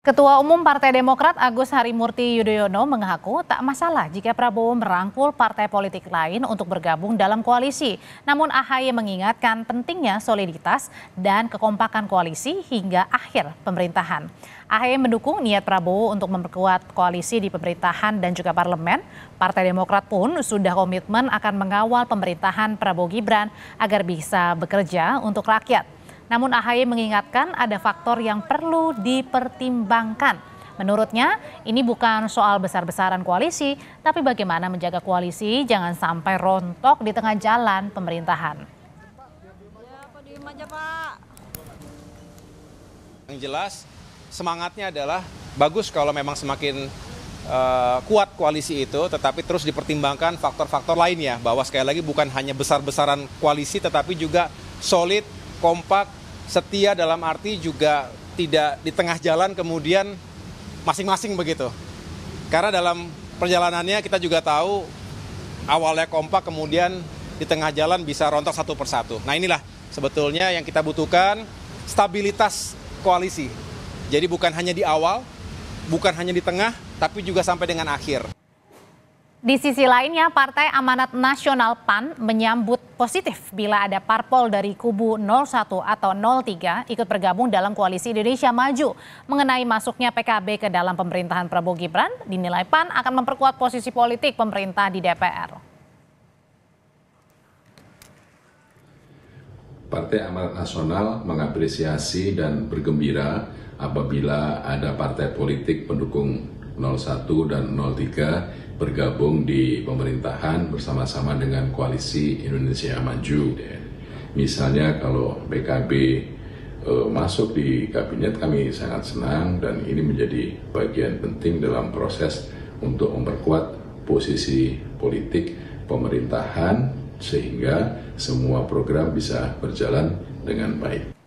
Ketua Umum Partai Demokrat Agus Harimurti Yudhoyono mengaku tak masalah jika Prabowo merangkul partai politik lain untuk bergabung dalam koalisi. Namun AHY mengingatkan pentingnya soliditas dan kekompakan koalisi hingga akhir pemerintahan. AHY mendukung niat Prabowo untuk memperkuat koalisi di pemerintahan dan juga parlemen. Partai Demokrat pun sudah komitmen akan mengawal pemerintahan Prabowo Gibran agar bisa bekerja untuk rakyat. Namun AHY mengingatkan ada faktor yang perlu dipertimbangkan. Menurutnya, ini bukan soal besar-besaran koalisi, tapi bagaimana menjaga koalisi jangan sampai rontok di tengah jalan pemerintahan. Yang jelas, semangatnya adalah bagus kalau memang semakin kuat koalisi itu, tetapi terus dipertimbangkan faktor-faktor lainnya. Bahwa sekali lagi bukan hanya besar-besaran koalisi, tetapi juga solid, kompak, setia dalam arti juga tidak di tengah jalan kemudian masing-masing begitu. Karena dalam perjalanannya kita juga tahu awalnya kompak kemudian di tengah jalan bisa rontok satu persatu. Nah inilah sebetulnya yang kita butuhkan, stabilitas koalisi. Jadi bukan hanya di awal, bukan hanya di tengah, tapi juga sampai dengan akhir. Di sisi lainnya, Partai Amanat Nasional PAN menyambut positif bila ada parpol dari kubu 01 atau 03 ikut bergabung dalam koalisi Indonesia Maju. Mengenai masuknya PKB ke dalam pemerintahan Prabowo Gibran, dinilai PAN akan memperkuat posisi politik pemerintah di DPR. Partai Amanat Nasional mengapresiasi dan bergembira apabila ada partai politik pendukung 01 dan 03 bergabung di pemerintahan bersama-sama dengan koalisi Indonesia Maju. Misalnya kalau PKB masuk di kabinet, kami sangat senang dan ini menjadi bagian penting dalam proses untuk memperkuat posisi politik pemerintahan sehingga semua program bisa berjalan dengan baik.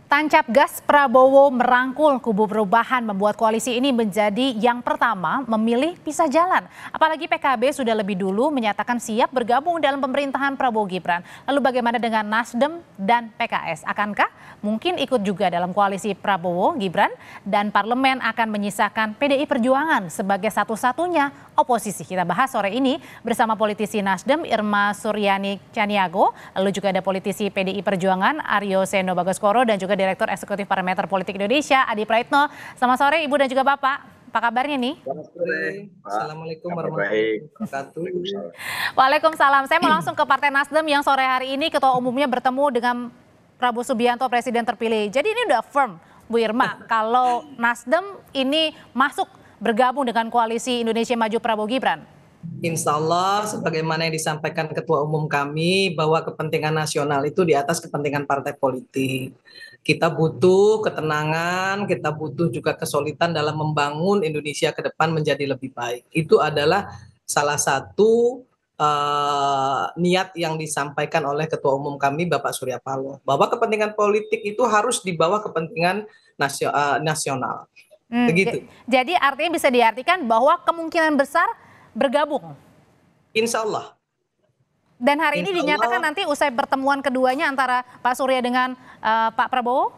Tancap gas Prabowo merangkul kubu perubahan membuat koalisi ini menjadi yang pertama memilih pisah jalan. Apalagi PKB sudah lebih dulu menyatakan siap bergabung dalam pemerintahan Prabowo Gibran. Lalu bagaimana dengan Nasdem dan PKS? Akankah mungkin ikut juga dalam koalisi Prabowo Gibran? Dan parlemen akan menyisakan PDI Perjuangan sebagai satu-satunya oposisi. Kita bahas sore ini bersama politisi Nasdem Irma Suryani Caniago. Lalu juga ada politisi PDI Perjuangan Aryo Seno Bagoskoro dan juga Direktur Eksekutif Parameter Politik Indonesia, Adi Praitno. Selamat sore Ibu dan juga Bapak. Apa kabarnya nih? Selamat sore. Assalamualaikum warahmatullahi wabarakatuh. Waalaikumsalam. Saya mau langsung ke Partai Nasdem yang sore hari ini ketua umumnya bertemu dengan Prabowo Subianto, Presiden terpilih. Jadi ini udah firm, Bu Irma, kalau Nasdem ini masuk bergabung dengan koalisi Indonesia Maju Prabowo Gibran. Insya Allah, sebagaimana yang disampaikan Ketua Umum kami, bahwa kepentingan nasional itu di atas kepentingan partai politik. Kita butuh ketenangan, kita butuh juga kesulitan dalam membangun Indonesia ke depan menjadi lebih baik. Itu adalah salah satu niat yang disampaikan oleh Ketua Umum kami, Bapak Surya Paloh. Bahwa kepentingan politik itu harus di bawah kepentingan nasional. Begitu. Jadi artinya bisa diartikan bahwa kemungkinan besar bergabung. Insya Allah. Dan hari ini dinyatakan nanti usai pertemuan keduanya antara Pak Surya dengan Pak Prabowo?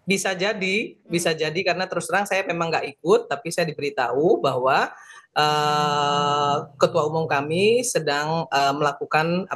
Bisa jadi karena terus terang saya memang nggak ikut, tapi saya diberitahu bahwa Ketua Umum kami sedang melakukan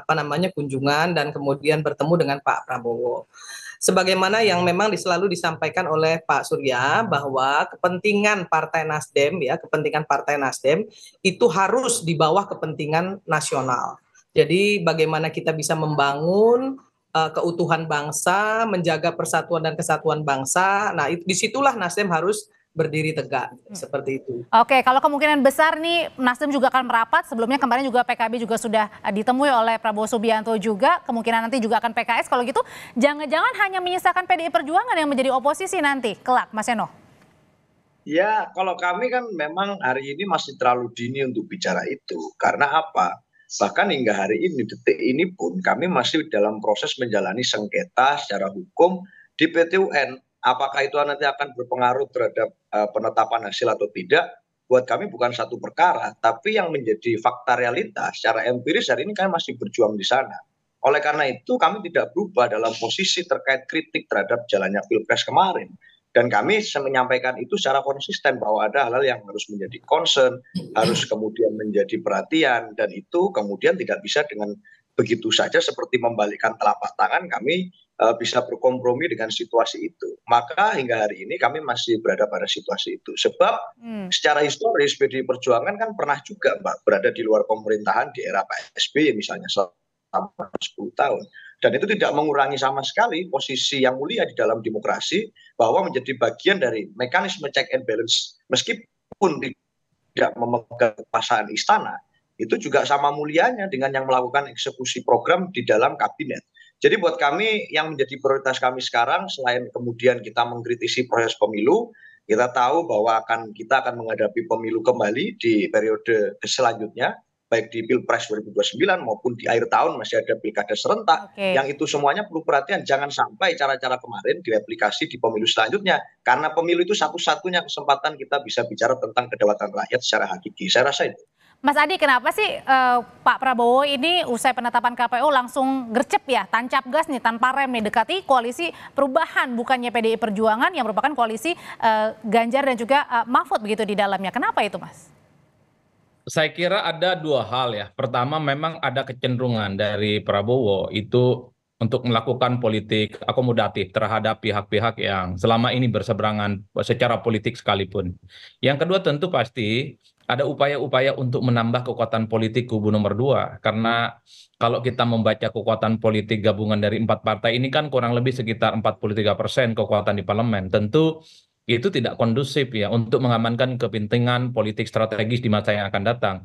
kunjungan dan kemudian bertemu dengan Pak Prabowo. Sebagaimana yang memang selalu disampaikan oleh Pak Surya bahwa kepentingan Partai Nasdem kepentingan Partai Nasdem itu harus di bawah kepentingan nasional. Jadi bagaimana kita bisa membangun keutuhan bangsa, menjaga persatuan dan kesatuan bangsa. Nah, disitulah Nasdem harus berdiri tegak seperti itu. Oke, kalau kemungkinan besar nih Nasdem juga akan merapat. Sebelumnya kemarin juga PKB juga sudah ditemui oleh Prabowo Subianto juga. Kemungkinan nanti juga akan PKS. Kalau gitu jangan-jangan hanya menyisakan PDI Perjuangan yang menjadi oposisi nanti kelak, Mas Eno? Ya, kalau kami kan memang hari ini masih terlalu dini untuk bicara itu. Karena apa? Bahkan hingga hari ini, detik ini pun kami masih dalam proses menjalani sengketa secara hukum di PT UN. Apakah itu nanti akan berpengaruh terhadap penetapan hasil atau tidak, buat kami bukan satu perkara, tapi yang menjadi fakta realitas secara empiris hari ini kami masih berjuang di sana. Oleh karena itu kami tidak berubah dalam posisi terkait kritik terhadap jalannya Pilpres kemarin. Dan kami menyampaikan itu secara konsisten bahwa ada hal-hal yang harus menjadi concern, harus kemudian menjadi perhatian, dan itu kemudian tidak bisa dengan begitu saja seperti membalikkan telapak tangan kami bisa berkompromi dengan situasi itu. Maka hingga hari ini kami masih berada pada situasi itu. Sebab secara historis PDI Perjuangan kan pernah juga Mbak berada di luar pemerintahan di era Pak SBY misalnya selama 10 tahun. Dan itu tidak mengurangi sama sekali posisi yang mulia di dalam demokrasi bahwa menjadi bagian dari mekanisme check and balance meskipun tidak memegang kekuasaan istana, itu juga sama mulianya dengan yang melakukan eksekusi program di dalam kabinet. Jadi buat kami yang menjadi prioritas kami sekarang selain kemudian kita mengkritisi proses pemilu, kita tahu bahwa kita akan menghadapi pemilu kembali di periode selanjutnya, baik di Pilpres 2029 maupun di akhir tahun masih ada pilkada serentak. Yang itu semuanya perlu perhatian, jangan sampai cara-cara kemarin direplikasi di pemilu selanjutnya, karena pemilu itu satu-satunya kesempatan kita bisa bicara tentang kedaulatan rakyat secara hakiki. Saya rasa itu. Mas Adi, kenapa sih Pak Prabowo ini usai penetapan KPU langsung gercep ya, tancap gas nih tanpa rem nih, dekati koalisi perubahan bukannya PDI Perjuangan yang merupakan koalisi Ganjar dan juga Mahfud begitu di dalamnya. Kenapa itu, Mas? Saya kira ada dua hal ya. Pertama, memang ada kecenderungan dari Prabowo itu untuk melakukan politik akomodatif terhadap pihak-pihak yang selama ini berseberangan secara politik sekalipun. Yang kedua tentu pasti ada upaya-upaya untuk menambah kekuatan politik kubu nomor 2. Karena kalau kita membaca kekuatan politik gabungan dari 4 partai ini kan kurang lebih sekitar 43% kekuatan di parlemen. Tentu itu tidak kondusif ya untuk mengamankan kepentingan politik strategis di masa yang akan datang.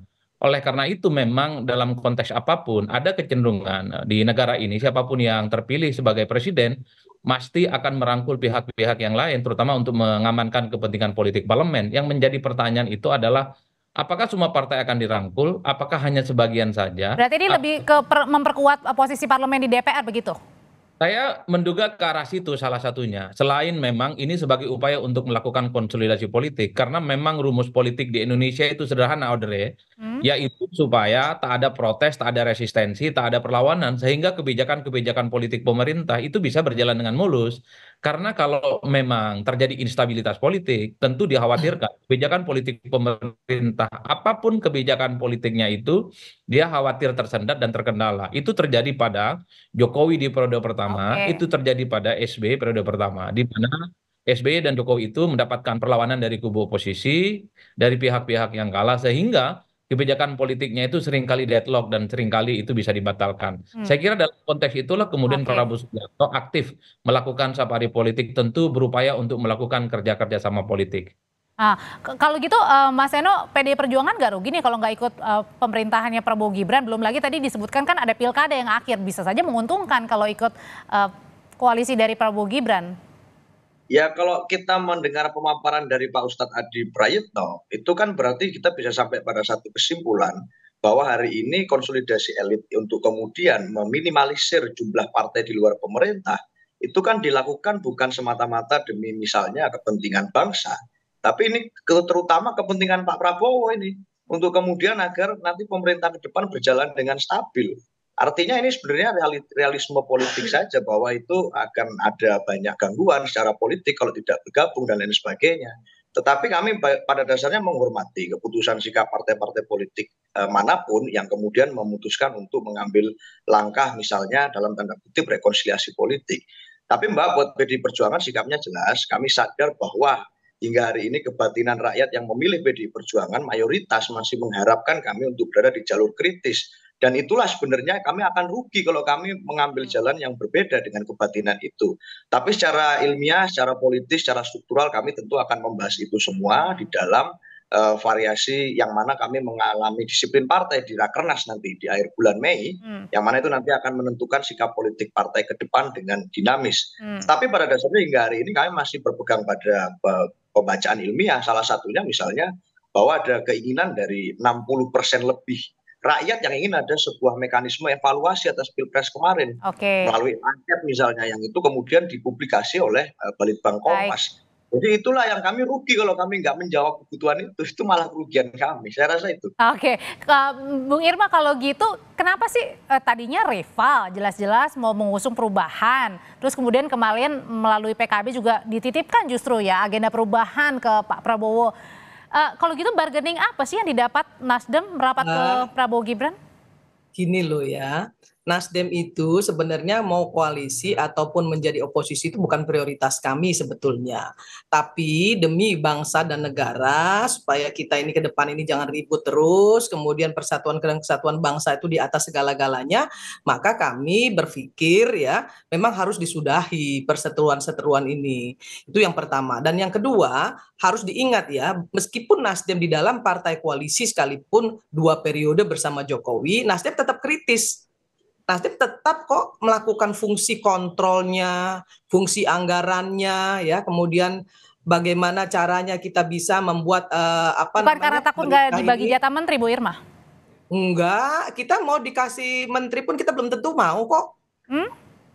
Oleh karena itu memang dalam konteks apapun ada kecenderungan di negara ini siapapun yang terpilih sebagai presiden pasti akan merangkul pihak-pihak yang lain terutama untuk mengamankan kepentingan politik parlemen. Yang menjadi pertanyaan itu adalah apakah semua partai akan dirangkul, apakah hanya sebagian saja? Berarti ini lebih ke memperkuat posisi parlemen di DPR begitu? Saya menduga ke arah situ salah satunya. Selain memang ini sebagai upaya untuk melakukan konsolidasi politik. Karena memang rumus politik di Indonesia itu sederhana, Audrey. Yaitu supaya tak ada protes, tak ada resistensi, tak ada perlawanan. Sehingga kebijakan-kebijakan politik pemerintah itu bisa berjalan dengan mulus. Karena kalau memang terjadi instabilitas politik, tentu dikhawatirkan kebijakan politik pemerintah, apapun kebijakan politiknya itu, dia khawatir tersendat dan terkendala. Itu terjadi pada Jokowi di periode pertama, itu terjadi pada SBY periode pertama, di mana SBY dan Jokowi itu mendapatkan perlawanan dari kubu oposisi, dari pihak-pihak yang kalah, sehingga kebijakan politiknya itu seringkali deadlock dan seringkali itu bisa dibatalkan. Saya kira dalam konteks itulah kemudian Prabowo Subianto aktif melakukan safari politik, tentu berupaya untuk melakukan kerja-kerja sama politik. Nah, kalau gitu Mas Eno, PDI Perjuangan nggak rugi nih kalau nggak ikut pemerintahannya Prabowo Gibran? Belum lagi tadi disebutkan kan ada pilkada yang akhir, bisa saja menguntungkan kalau ikut koalisi dari Prabowo Gibran. Ya kalau kita mendengar pemaparan dari Pak Ustadz Adi Prayitno, itu kan berarti kita bisa sampai pada satu kesimpulan bahwa hari ini konsolidasi elit untuk kemudian meminimalisir jumlah partai di luar pemerintah, itu kan dilakukan bukan semata-mata demi misalnya kepentingan bangsa, tapi ini terutama kepentingan Pak Prabowo ini, untuk kemudian agar nanti pemerintah ke depan berjalan dengan stabil. Artinya ini sebenarnya realisme politik saja bahwa itu akan ada banyak gangguan secara politik kalau tidak bergabung dan lain sebagainya. Tetapi kami pada dasarnya menghormati keputusan sikap partai-partai politik manapun yang kemudian memutuskan untuk mengambil langkah misalnya dalam tanda kutip rekonsiliasi politik. Tapi Mbak, buat PDI Perjuangan sikapnya jelas, kami sadar bahwa hingga hari ini kebatinan rakyat yang memilih PDI Perjuangan mayoritas masih mengharapkan kami untuk berada di jalur kritis. Dan itulah sebenarnya kami akan rugi kalau kami mengambil jalan yang berbeda dengan kebatinan itu. Tapi secara ilmiah, secara politis, secara struktural kami tentu akan membahas itu semua di dalam variasi yang mana kami mengalami disiplin partai di Rakernas nanti di akhir bulan Mei, yang mana itu nanti akan menentukan sikap politik partai ke depan dengan dinamis. Tapi pada dasarnya hingga hari ini kami masih berpegang pada pembacaan ilmiah, salah satunya misalnya bahwa ada keinginan dari 60% lebih rakyat yang ingin ada sebuah mekanisme evaluasi atas Pilpres kemarin melalui angket misalnya, yang itu kemudian dipublikasi oleh Balitbang Kompas. Jadi itulah yang kami rugi kalau kami nggak menjawab kebutuhan itu malah kerugian kami. Saya rasa itu. Oke, Bung Irma kalau gitu kenapa sih tadinya rival jelas-jelas mau mengusung perubahan, terus kemudian kemarin melalui PKB juga dititipkan justru ya agenda perubahan ke Pak Prabowo. Kalau gitu bargaining apa sih yang didapat Nasdem merapat ke Prabowo Gibran? Gini loh ya, Nasdem itu sebenarnya mau koalisi ataupun menjadi oposisi itu bukan prioritas kami sebetulnya. Tapi demi bangsa dan negara, supaya kita ini ke depan ini jangan ribut terus, kemudian persatuan dan kesatuan bangsa itu di atas segala-galanya, maka kami berpikir ya, memang harus disudahi perseteruan-seteruan ini. Itu yang pertama. Dan yang kedua, harus diingat ya, meskipun Nasdem di dalam partai koalisi sekalipun 2 periode bersama Jokowi, Nasdem tetap kritis. Nasdem tetap kok melakukan fungsi kontrolnya, fungsi anggarannya, ya, kemudian bagaimana caranya kita bisa membuat Bukan karena takut nggak dibagi jatah menteri, Bu Irma? Enggak, kita mau dikasih menteri pun kita belum tentu mau kok.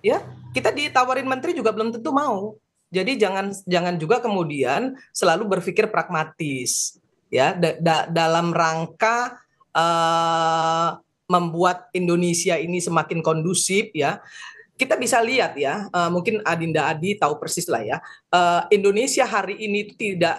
Ya, kita ditawarin menteri juga belum tentu mau. Jadi jangan juga kemudian selalu berpikir pragmatis, ya, dalam rangka membuat Indonesia ini semakin kondusif, ya. Kita bisa lihat ya, mungkin Adinda Adi tahu persis lah ya, Indonesia hari ini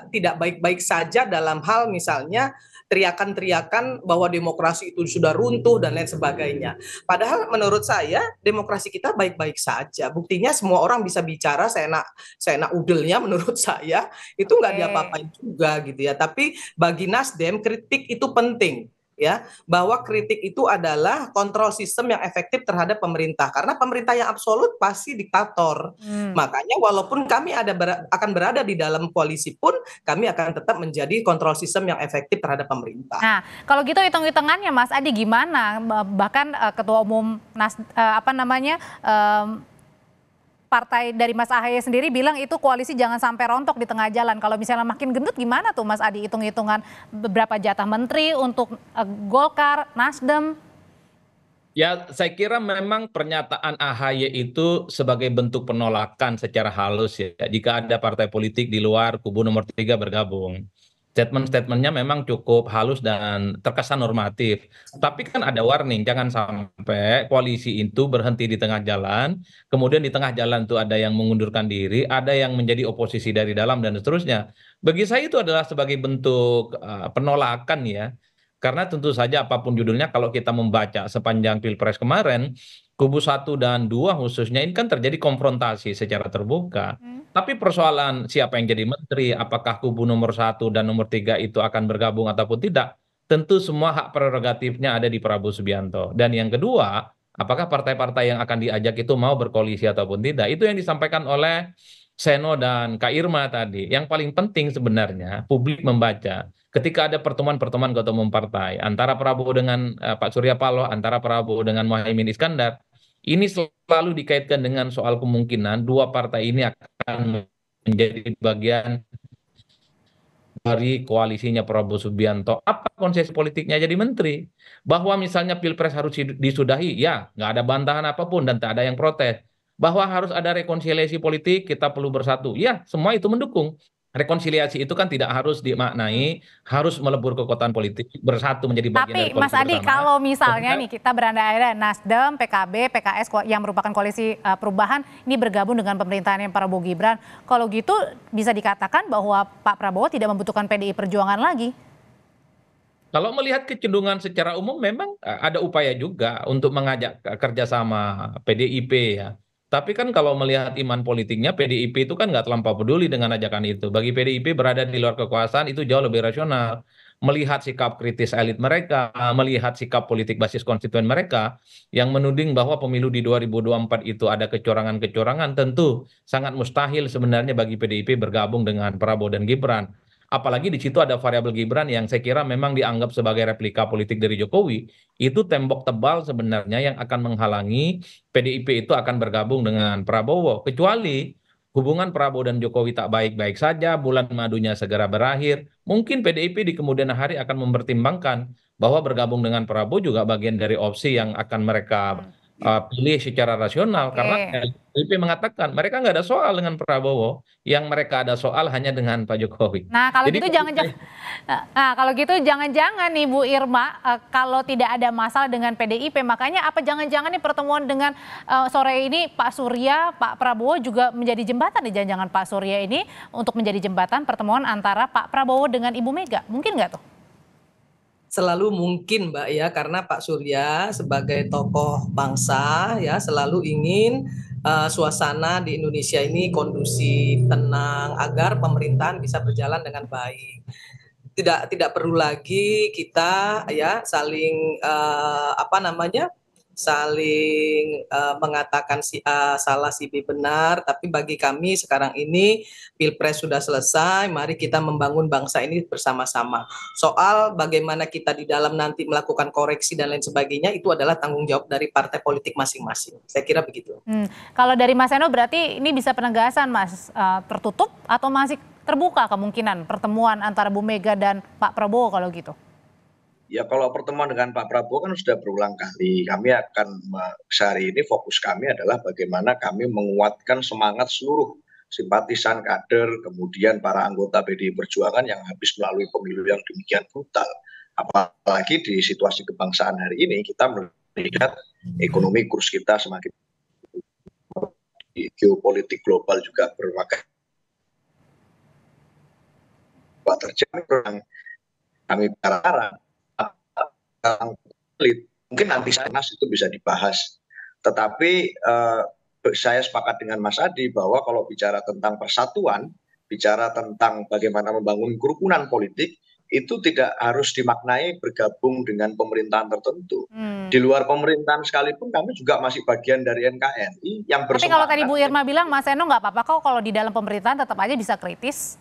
tidak baik-baik saja dalam hal misalnya teriakan-teriakan bahwa demokrasi itu sudah runtuh dan lain sebagainya. Padahal menurut saya demokrasi kita baik-baik saja. Buktinya semua orang bisa bicara seenak udelnya menurut saya, itu nggak diapa-apain juga gitu ya. Tapi bagi Nasdem kritik itu penting. Ya, bahwa kritik itu adalah kontrol sistem yang efektif terhadap pemerintah, karena pemerintah yang absolut pasti diktator. Makanya walaupun kami akan berada di dalam koalisi pun kami akan tetap menjadi kontrol sistem yang efektif terhadap pemerintah. Nah, kalau gitu hitung-hitungannya Mas Adi gimana? Bahkan Ketua Umum partai dari Mas Ahaye sendiri bilang itu koalisi jangan sampai rontok di tengah jalan. Kalau misalnya makin gendut gimana tuh Mas Adi, hitung-hitungan beberapa jatah menteri untuk Golkar, Nasdem? Ya, saya kira memang pernyataan Ahaye itu sebagai bentuk penolakan secara halus ya, jika ada partai politik di luar kubu nomor 3 bergabung. Statement-statementnya memang cukup halus dan terkesan normatif. Tapi kan ada warning, jangan sampai koalisi itu berhenti di tengah jalan, kemudian di tengah jalan itu ada yang mengundurkan diri, ada yang menjadi oposisi dari dalam dan seterusnya. Bagi saya itu adalah sebagai bentuk penolakan ya. Karena tentu saja apapun judulnya kalau kita membaca sepanjang Pilpres kemarin, kubu 1 dan 2 khususnya ini kan terjadi konfrontasi secara terbuka. Tapi persoalan siapa yang jadi menteri, apakah kubu nomor 1 dan nomor 3 itu akan bergabung ataupun tidak, tentu semua hak prerogatifnya ada di Prabowo Subianto. Dan yang kedua, apakah partai-partai yang akan diajak itu mau berkoalisi ataupun tidak, itu yang disampaikan oleh Seno dan Kak Irma tadi. Yang paling penting sebenarnya publik membaca ketika ada pertemuan-pertemuan ketua umum partai antara Prabowo dengan Pak Surya Paloh, antara Prabowo dengan Muhaimin Iskandar, ini selalu dikaitkan dengan soal kemungkinan 2 partai ini akan menjadi bagian dari koalisinya Prabowo Subianto. Apa konsesi politiknya jadi menteri? Bahwa misalnya Pilpres harus disudahi, ya nggak ada bantahan apapun dan tak ada yang protes. Bahwa harus ada rekonsiliasi politik, kita perlu bersatu. Ya, semua itu mendukung. Rekonsiliasi itu kan tidak harus dimaknai, harus melebur kekuatan politik, bersatu menjadi bagian dari Tapi Mas koalisi Adi, bersama. kalau misalnya nih kita berandai-andai Nasdem, PKB, PKS yang merupakan koalisi perubahan ini bergabung dengan pemerintahannya Prabowo Gibran, kalau gitu bisa dikatakan bahwa Pak Prabowo tidak membutuhkan PDI Perjuangan lagi. Kalau melihat kecenderungan secara umum memang ada upaya juga untuk mengajak kerjasama PDIP ya. Tapi kan kalau melihat iman politiknya PDIP itu kan nggak terlampau peduli dengan ajakan itu. Bagi PDIP berada di luar kekuasaan itu jauh lebih rasional. Melihat sikap kritis elit mereka, melihat sikap politik basis konstituen mereka yang menuding bahwa pemilu di 2024 itu ada kecurangan-kecurangan, tentu sangat mustahil sebenarnya bagi PDIP bergabung dengan Prabowo dan Gibran. Apalagi di situ ada variabel Gibran yang saya kira memang dianggap sebagai replika politik dari Jokowi. Itu tembok tebal sebenarnya yang akan menghalangi PDIP itu akan bergabung dengan Prabowo. Kecuali hubungan Prabowo dan Jokowi tak baik-baik saja, bulan madunya segera berakhir. Mungkin PDIP di kemudian hari akan mempertimbangkan bahwa bergabung dengan Prabowo juga bagian dari opsi yang akan mereka pilih secara rasional karena LDIP mengatakan mereka nggak ada soal dengan Prabowo, yang mereka ada soal hanya dengan Pak Jokowi. Nah, kalau Jadi gitu jangan-jangan nih Bu Irma, kalau tidak ada masalah dengan PDIP, makanya apa jangan-jangan nih pertemuan dengan sore ini Pak Surya, Pak Prabowo juga menjadi jembatan nih, jangan-jangan Pak Surya ini untuk menjadi jembatan pertemuan antara Pak Prabowo dengan Ibu Mega, mungkin nggak tuh? Selalu mungkin Mbak ya, karena Pak Surya sebagai tokoh bangsa ya selalu ingin suasana di Indonesia ini kondusif, tenang, agar pemerintahan bisa berjalan dengan baik. Tidak perlu lagi kita ya saling saling mengatakan si A salah si B benar, tapi bagi kami sekarang ini Pilpres sudah selesai, mari kita membangun bangsa ini bersama-sama. Soal bagaimana kita di dalam nanti melakukan koreksi dan lain sebagainya itu adalah tanggung jawab dari partai politik masing-masing. Saya kira begitu. Kalau dari Mas Eno berarti ini bisa penegasan Mas, tertutup atau masih terbuka kemungkinan pertemuan antara Bu Mega dan Pak Prabowo kalau gitu? Ya kalau pertemuan dengan Pak Prabowo kan sudah berulang kali. Kami akan sehari ini fokus kami adalah bagaimana kami menguatkan semangat seluruh simpatisan, kader, kemudian para anggota PDI Perjuangan yang habis melalui pemilu yang demikian brutal. Apalagi di situasi kebangsaan hari ini kita melihat ekonomi kurs kita semakin geopolitik global juga berbagai terjadi perang. Kami berharap mungkin nanti Nas itu bisa dibahas, tetapi saya sepakat dengan Mas Adi bahwa kalau bicara tentang persatuan, bicara tentang bagaimana membangun kerukunan politik, itu tidak harus dimaknai bergabung dengan pemerintahan tertentu. Di luar pemerintahan sekalipun kami juga masih bagian dari NKRI yang bersemangat. Tapi kalau tadi Bu Irma bilang Mas Eno nggak apa-apa kok kalau di dalam pemerintahan tetap aja bisa kritis.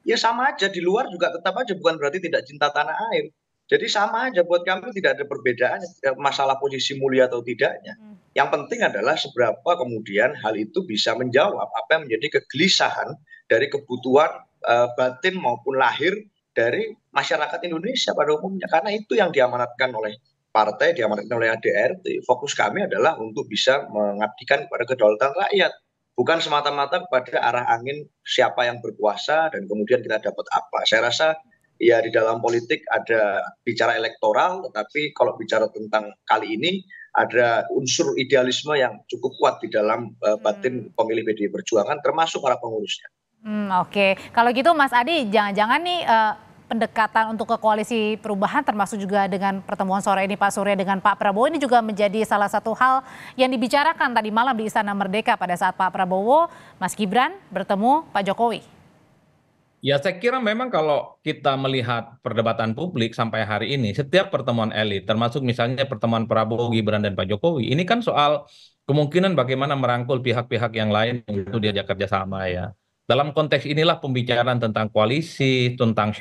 Ya sama aja, di luar juga tetap aja, bukan berarti tidak cinta tanah air. Jadi sama aja, buat kami tidak ada perbedaan masalah posisi mulia atau tidaknya. Yang penting adalah seberapa kemudian hal itu bisa menjawab apa yang menjadi kegelisahan dari kebutuhan batin maupun lahir dari masyarakat Indonesia pada umumnya. Karena itu yang diamanatkan oleh partai, diamanatkan oleh ADRT. Fokus kami adalah untuk bisa mengabdikan kepada kedaulatan rakyat. Bukan semata-mata kepada arah angin siapa yang berkuasa dan kemudian kita dapat apa. Saya rasa ya di dalam politik ada bicara elektoral, tetapi kalau bicara tentang kali ini ada unsur idealisme yang cukup kuat di dalam batin pemilih PDI Perjuangan termasuk para pengurusnya. Oke, kalau gitu Mas Adi jangan-jangan nih pendekatan untuk ke koalisi perubahan termasuk juga dengan pertemuan sore ini Pak Surya dengan Pak Prabowo ini juga menjadi salah satu hal yang dibicarakan tadi malam di Istana Merdeka pada saat Pak Prabowo, Mas Gibran bertemu Pak Jokowi. Ya saya kira memang kalau kita melihat perdebatan publik sampai hari ini, setiap pertemuan elit, termasuk misalnya pertemuan Prabowo, Gibran, dan Pak Jokowi, ini kan soal kemungkinan bagaimana merangkul pihak-pihak yang lain untuk diajak kerjasama ya. Dalam konteks inilah pembicaraan tentang koalisi, tentang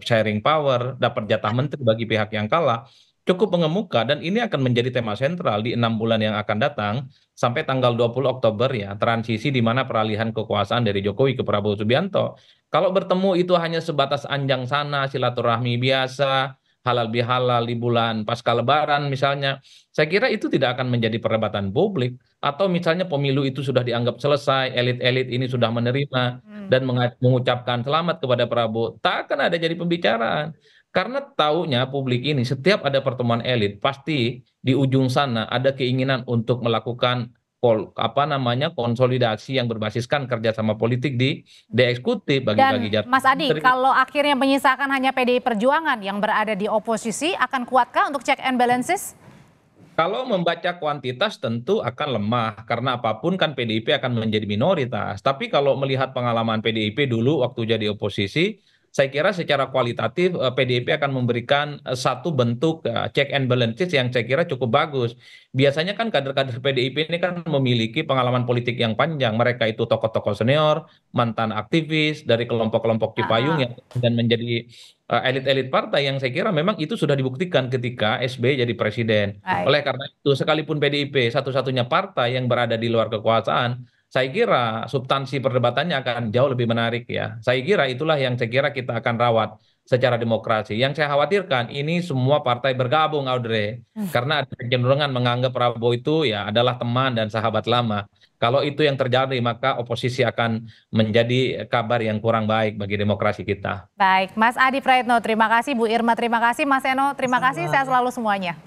sharing power, dapat jatah menteri bagi pihak yang kalah, cukup mengemuka dan ini akan menjadi tema sentral di 6 bulan yang akan datang sampai tanggal 20 Oktober ya, transisi di mana peralihan kekuasaan dari Jokowi ke Prabowo Subianto. Kalau bertemu itu hanya sebatas anjang sana, silaturahmi biasa, halal bihalal di bulan pasca Lebaran misalnya, saya kira itu tidak akan menjadi perdebatan publik. Atau misalnya pemilu itu sudah dianggap selesai, elit-elit ini sudah menerima dan mengucapkan selamat kepada Prabowo, tak akan ada jadi pembicaraan. Karena taunya publik ini setiap ada pertemuan elit pasti di ujung sana ada keinginan untuk melakukan konsolidasi yang berbasiskan kerjasama politik di eksekutif bagi-bagi jatah. Mas Adi, kalau akhirnya menyisakan hanya PDI Perjuangan yang berada di oposisi, akan kuatkah untuk check and balances? Kalau membaca kuantitas tentu akan lemah karena apapun kan PDIP akan menjadi minoritas. Tapi kalau melihat pengalaman PDIP dulu waktu jadi oposisi, saya kira secara kualitatif PDIP akan memberikan satu bentuk check and balances yang saya kira cukup bagus. Biasanya kan kader-kader PDIP ini kan memiliki pengalaman politik yang panjang. Mereka itu tokoh-tokoh senior, mantan aktivis dari kelompok-kelompok Cipayung yang dan menjadi elit-elit partai yang saya kira memang itu sudah dibuktikan ketika SBY jadi presiden. Oleh karena itu sekalipun PDIP satu-satunya partai yang berada di luar kekuasaan, saya kira substansi perdebatannya akan jauh lebih menarik ya. Saya kira itulah yang saya kira kita akan rawat. secara demokrasi. Yang saya khawatirkan ini semua partai bergabung, Audrey, karena ada kecenderungan menganggap Prabowo itu ya adalah teman dan sahabat lama. Kalau itu yang terjadi, maka oposisi akan menjadi kabar yang kurang baik bagi demokrasi kita. Baik, Mas Adi Praetno, terima kasih. Bu Irma, terima kasih. Mas Eno, terima kasih. Sehat selalu semuanya.